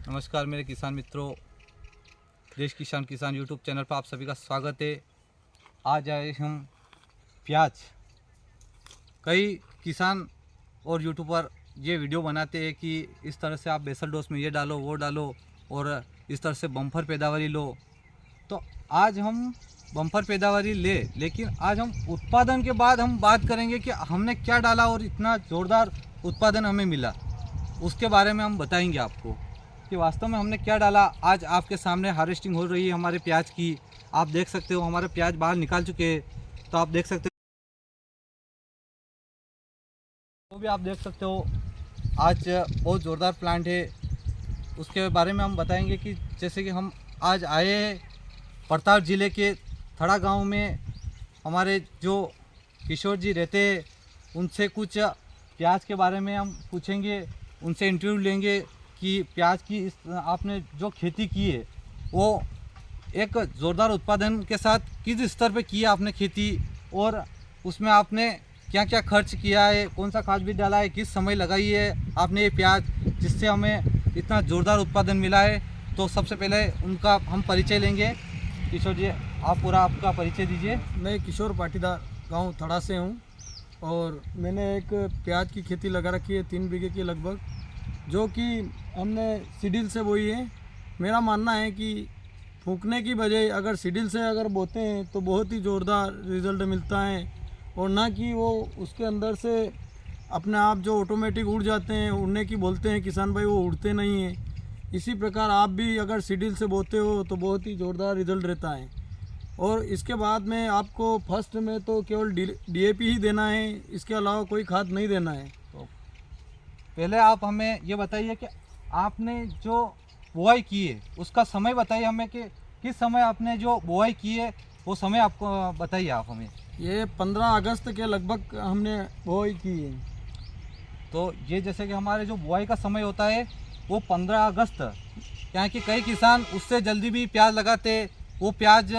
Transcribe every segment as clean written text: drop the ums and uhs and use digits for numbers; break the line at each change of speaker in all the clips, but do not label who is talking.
नमस्कार मेरे किसान मित्रों, देश किसान यूट्यूब चैनल पर आप सभी का स्वागत है। आज आए हम प्याज। कई किसान और यूट्यूबर ये वीडियो बनाते हैं कि इस तरह से आप बेसल डोज में ये डालो वो डालो और इस तरह से बम्पर पैदावारी लो। तो आज हम बम्पर पैदावारी लेकिन आज हम उत्पादन के बाद हम बात करेंगे कि हमने क्या डाला और इतना ज़ोरदार उत्पादन हमें मिला। उसके बारे में हम बताएंगे आपको कि वास्तव में हमने क्या डाला। आज आपके सामने हार्वेस्टिंग हो रही है हमारे प्याज की। आप देख सकते हो हमारे प्याज बाहर निकाल चुके हैं, तो आप देख सकते हो, वो भी आप देख सकते हो। आज बहुत ज़ोरदार प्लांट है, उसके बारे में हम बताएंगे कि जैसे कि हम आज आए हैं प्रताप ज़िले के थड़ा गांव में। हमारे जो किशोर जी रहते हैं उनसे कुछ प्याज के बारे में हम पूछेंगे, उनसे इंटरव्यू लेंगे कि प्याज की आपने जो खेती की है वो एक ज़ोरदार उत्पादन के साथ किस स्तर पे किया आपने खेती, और उसमें आपने क्या क्या खर्च किया है, कौन सा खाद बीज डाला है, किस समय लगाई है आपने ये प्याज, जिससे हमें इतना ज़ोरदार उत्पादन मिला है। तो सबसे पहले उनका हम परिचय लेंगे। किशोर जी, आप पूरा आपका परिचय दीजिए।
मैं किशोर पाटीदार गांव थड़ा से हूं और मैंने एक प्याज की खेती लगा रखी है 3 बीघे की लगभग, जो कि हमने सीडिल से बोई है। मेरा मानना है कि फूंकने की बजाय अगर सीडिल से अगर बोते हैं तो बहुत ही ज़ोरदार रिज़ल्ट मिलता है, और ना कि वो उसके अंदर से अपने आप जो ऑटोमेटिक उड़ जाते हैं, उड़ने की बोलते हैं किसान भाई, वो उड़ते नहीं हैं। इसी प्रकार आप भी अगर सीडिल से बोते हो तो बहुत ही ज़ोरदार रिज़ल्ट रहता है। और इसके बाद में आपको फर्स्ट में तो केवल डीएपी ही देना है, इसके अलावा कोई खाद नहीं देना है।
तो पहले आप हमें ये बताइए कि आपने जो बुआई की है उसका समय बताइए हमें कि किस समय आपने जो बुआई की है वो समय आपको बताइए आप हमें।
ये 15 अगस्त के लगभग हमने बुआई की है।
तो ये जैसे कि हमारे जो बुआई का समय होता है वो 15 अगस्त, यहाँ कि कई किसान उससे जल्दी भी प्याज लगाते, वो प्याज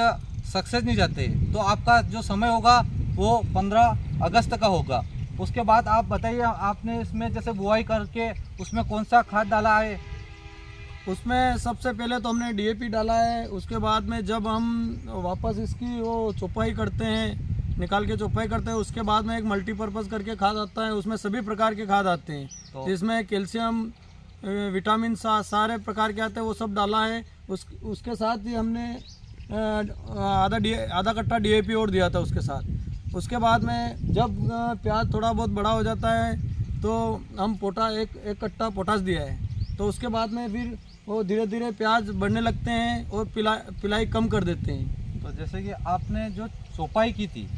सक्सेस नहीं जाते। तो आपका जो समय होगा वो 15 अगस्त का होगा। उसके बाद आप बताइए आपने इसमें जैसे बुआई करके उसमें कौन सा खाद डाला है।
उसमें सबसे पहले तो हमने डीएपी डाला है। उसके बाद में जब हम वापस इसकी वो चौपाई करते हैं, निकाल के चौपाई करते हैं, उसके बाद में एक मल्टीपर्पज़ करके खाद आता है। उसमें सभी प्रकार के खाद आते हैं, जिसमें कैल्शियम विटामिन सारे प्रकार के आते हैं, वो सब डाला है। उसके साथ ही हमने आधा कट्टा डीएपी और दिया था उसके साथ। उसके बाद में जब प्याज थोड़ा बहुत बड़ा हो जाता है तो हम एक कट्टा पोटास दिया है। तो उसके बाद में फिर वो धीरे धीरे प्याज बढ़ने लगते हैं और पिलाई कम कर देते हैं।
तो जैसे कि आपने जो चौपाई की थी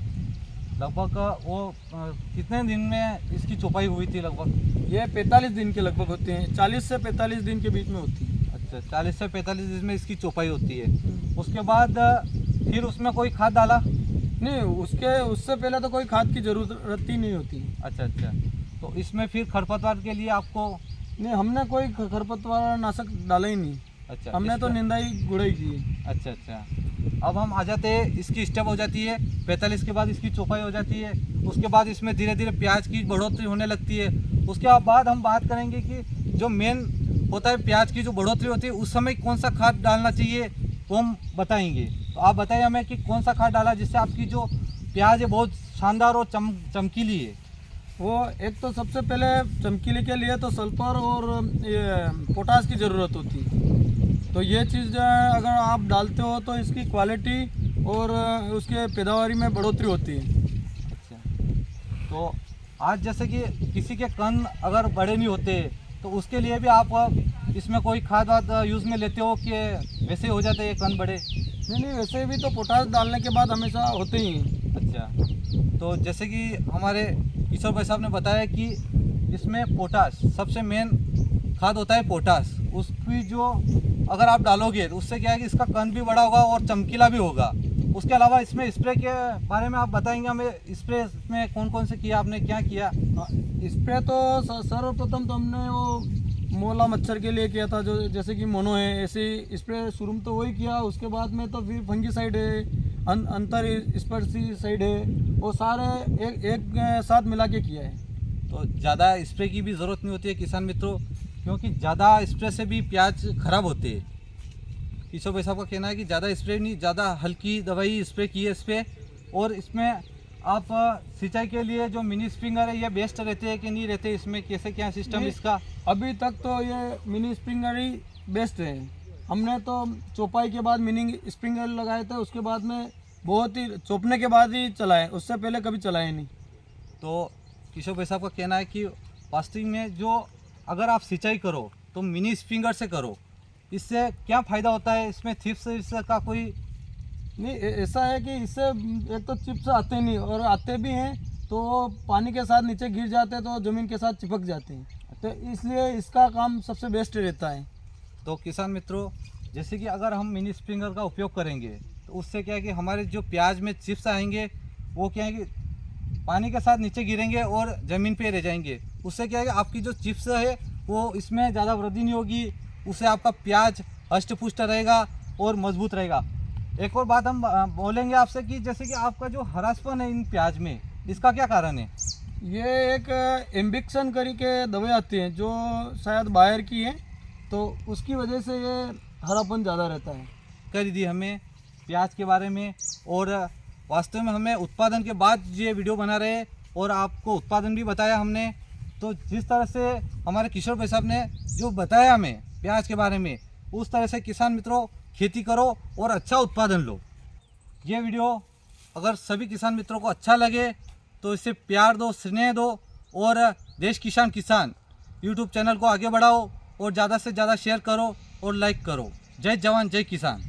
लगभग वो कितने दिन में इसकी चौपाई हुई थी? लगभग
ये 45 दिन के लगभग होते हैं, 40 से 45 दिन के बीच में होती है।
अच्छा, 40 से 45 दिन में इसकी चौपाई होती है। उसके बाद फिर उसमें कोई खाद डाला?
नहीं, उससे पहले तो कोई खाद की ज़रूरत ही नहीं होती।
अच्छा, तो इसमें फिर खरपतवार के लिए आपको?
नहीं, हमने कोई खरपतवार नाशक डाला ही नहीं।
अच्छा,
हमने तो निंदाई गुड़ाई की है।
अच्छा। अब हम आ जाते हैं, इसकी स्टेप हो जाती है 45 के बाद इसकी चौपाई हो जाती है। उसके बाद इसमें धीरे धीरे प्याज की बढ़ोतरी होने लगती है। उसके बाद हम बात करेंगे कि जो मेन होता है प्याज की जो बढ़ोतरी होती है उस समय कौन सा खाद डालना चाहिए वो हम बताएंगे। तो आप बताइए हमें कि कौन सा खाद डाला जिससे आपकी जो प्याज है बहुत शानदार और चमकीली है।
वो एक तो सबसे पहले चमकीले के लिए तो सल्फर और ये पोटास की ज़रूरत होती है। तो ये चीज़ अगर आप डालते हो तो इसकी क्वालिटी और उसके पैदावारी में बढ़ोतरी होती है।
अच्छा, तो आज जैसे कि किसी के कण अगर बड़े नहीं होते तो उसके लिए भी आप इसमें कोई खाद वाद यूज़ में लेते हो कि वैसे हो जाते हैं कण बड़े?
नहीं, वैसे भी तो पोटास डालने के बाद हमेशा होते ही हैं।
अच्छा, तो जैसे कि हमारे किशोर भाई साहब ने बताया कि इसमें पोटास सबसे मेन खाद होता है। पोटास उसकी जो अगर आप डालोगे तो उससे क्या है कि इसका कण भी बड़ा होगा और चमकीला भी होगा। उसके अलावा इसमें स्प्रे के बारे में आप बताएंगे हमें? स्प्रे में कौन कौन से किया, आपने क्या किया?
स्प्रे तो सर्वप्रथम तो हमने वो मोला मच्छर के लिए किया था, जो जैसे कि मोनो है, ऐसे स्प्रे शुरू में तो वही किया। उसके बाद में तो फिर फंगीसाइड है, अंतर स्पर्शिसाइड है, वो सारे एक साथ मिला के किया है।
तो ज़्यादा स्प्रे की भी ज़रूरत नहीं होती है किसान मित्रों। क्योंकि ज़्यादा स्प्रे से भी प्याज खराब होते हैं। किशोर भाई साहब का कहना है कि ज़्यादा स्प्रे नहीं, ज़्यादा हल्की दवाई स्प्रे की है इस पर। और इसमें आप सिंचाई के लिए जो मिनी स्प्रिंगर है ये बेस्ट रहते हैं कि नहीं रहते, इसमें कैसे क्या सिस्टम
ये
इसका?
अभी तक तो ये मिनी स्प्रिंगर ही बेस्ट है। हमने तो चौपाई के बाद मिनी स्प्रिंगर लगाए थे, उसके बाद में बहुत ही चौपने के बाद ही चलाए, उससे पहले कभी चलाए नहीं।
तो किशोर भाई साहब का कहना है कि वास्तविक में जो अगर आप सिंचाई करो तो मिनी स्प्रिंगर से करो, इससे क्या फ़ायदा होता है? इसमें थिप्स का कोई
नहीं, ऐसा है कि इससे एक तो चिप्स आते नहीं, और आते भी हैं तो वो पानी के साथ नीचे गिर जाते हैं तो ज़मीन के साथ चिपक जाते हैं, तो इसलिए इसका काम सबसे बेस्ट रहता है।
तो किसान मित्रों, जैसे कि अगर हम मिनी स्प्रिंगर का उपयोग करेंगे तो उससे क्या है कि हमारे जो प्याज में चिप्स आएंगे वो क्या है कि पानी के साथ नीचे गिरेंगे और ज़मीन पे रह जाएंगे। उससे क्या है कि आपकी जो चिप्स है वो इसमें ज़्यादा वृद्धि नहीं होगी, उससे आपका प्याज हष्ट पुष्ट रहेगा और मजबूत रहेगा। एक और बात हम बोलेंगे आपसे कि जैसे कि आपका जो हरासपन है इन प्याज में, इसका क्या कारण है?
ये एक एम्बिक्सन करी के दवाई आती हैं जो शायद बाहर की है, तो उसकी वजह से ये हरापन ज़्यादा रहता है।
कर दी हमें प्याज के बारे में, और वास्तव में हमें उत्पादन के बाद ये वीडियो बना रहे और आपको उत्पादन भी बताया हमने। तो जिस तरह से हमारे किशोर भाई साहब ने जो बताया हमें प्याज के बारे में, उस तरह से किसान मित्रों खेती करो और अच्छा उत्पादन लो। ये वीडियो अगर सभी किसान मित्रों को अच्छा लगे तो इसे प्यार दो, स्नेह दो, और देश किसान किसान यूट्यूब चैनल को आगे बढ़ाओ और ज़्यादा से ज़्यादा शेयर करो और लाइक करो। जय जवान जय किसान।